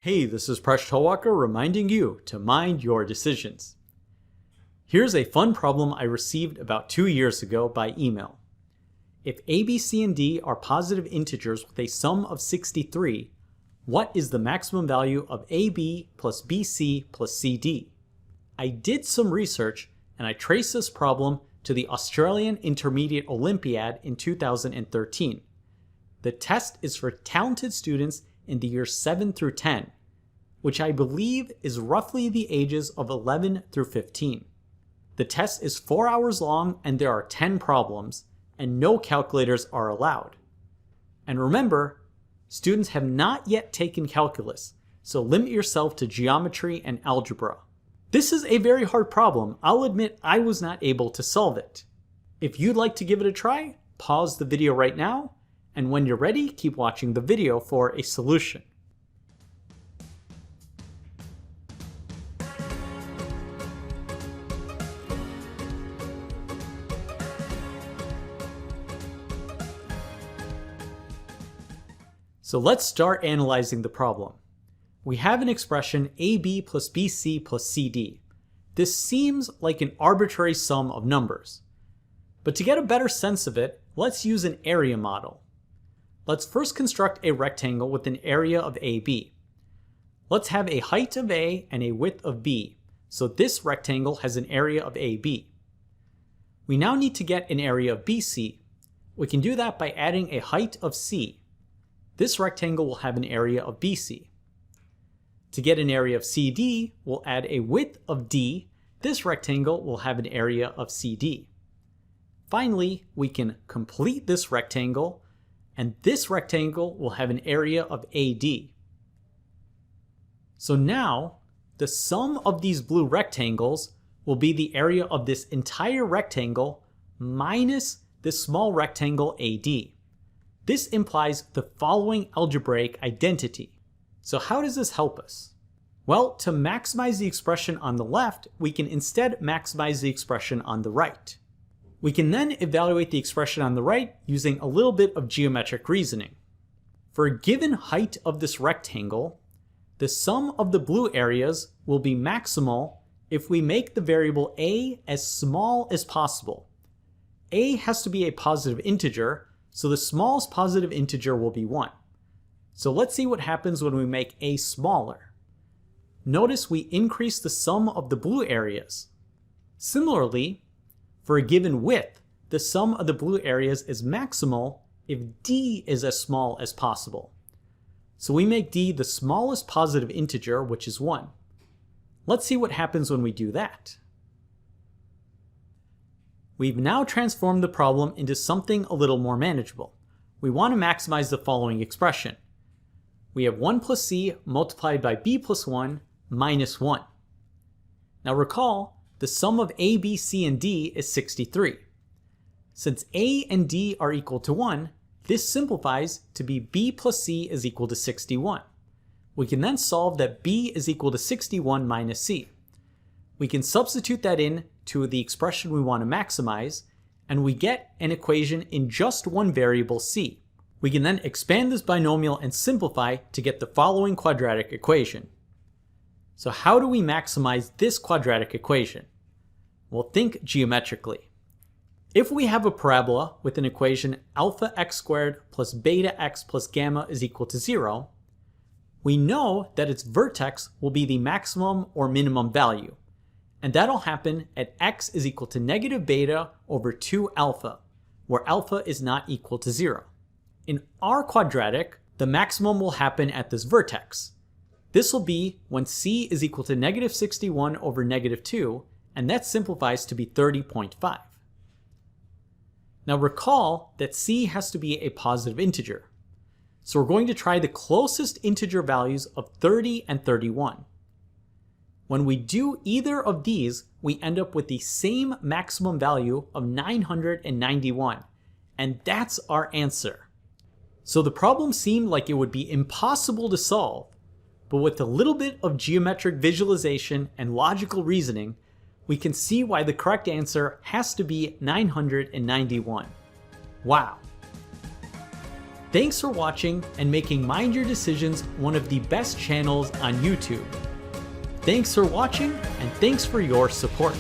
Hey, this is Presh Talwalkar reminding you to mind your decisions. Here's a fun problem I received about 2 years ago by email. If a, b, c, and d are positive integers with a sum of 63, what is the maximum value of ab plus bc plus cd? I did some research and I traced this problem to the Australian Intermediate Olympiad in 2013. The test is for talented students in the years 7 through 10, which I believe is roughly the ages of 11 through 15. The test is 4 hours long and there are 10 problems, and no calculators are allowed. And remember, students have not yet taken calculus, so limit yourself to geometry and algebra. This is a very hard problem. I'll admit I was not able to solve it. If you'd like to give it a try, pause the video right now, and when you're ready, keep watching the video for a solution. So let's start analyzing the problem. We have an expression AB plus BC plus CD. This seems like an arbitrary sum of numbers. But to get a better sense of it, let's use an area model. Let's first construct a rectangle with an area of AB. Let's have a height of A and a width of B, so this rectangle has an area of AB. We now need to get an area of BC. We can do that by adding a height of C. This rectangle will have an area of BC. To get an area of CD, we'll add a width of D. This rectangle will have an area of CD. Finally, we can complete this rectangle, and this rectangle will have an area of AD. So now, the sum of these blue rectangles will be the area of this entire rectangle minus this small rectangle AD. This implies the following algebraic identity. So how does this help us? Well, to maximize the expression on the left, we can instead maximize the expression on the right. We can then evaluate the expression on the right using a little bit of geometric reasoning. For a given height of this rectangle, the sum of the blue areas will be maximal if we make the variable a as small as possible. A has to be a positive integer, so the smallest positive integer will be 1. So let's see what happens when we make a smaller. Notice we increase the sum of the blue areas. Similarly, for a given width, the sum of the blue areas is maximal if d is as small as possible. So we make d the smallest positive integer, which is 1. Let's see what happens when we do that. We've now transformed the problem into something a little more manageable. We want to maximize the following expression. We have 1 plus c multiplied by b plus 1 minus 1. Now recall, the sum of a, b, c, and d is 63. Since a and d are equal to 1, this simplifies to be b plus c is equal to 61. We can then solve that b is equal to 61 minus c. We can substitute that in to the expression we want to maximize, and we get an equation in just one variable c. We can then expand this binomial and simplify to get the following quadratic equation. So how do we maximize this quadratic equation? Well, think geometrically. If we have a parabola with an equation alpha x squared plus beta x plus gamma is equal to 0, we know that its vertex will be the maximum or minimum value. And that'll happen at x is equal to negative beta over 2 alpha, where alpha is not equal to 0. In our quadratic, the maximum will happen at this vertex. This will be when c is equal to negative 61 over negative 2, and that simplifies to be 30.5. Now recall that c has to be a positive integer. So we're going to try the closest integer values of 30 and 31. When we do either of these, we end up with the same maximum value of 991, and that's our answer. So the problem seemed like it would be impossible to solve, but with a little bit of geometric visualization and logical reasoning, we can see why the correct answer has to be 991. Wow. Thanks for watching and making Mind Your Decisions one of the best channels on YouTube. Thanks for watching, and thanks for your support.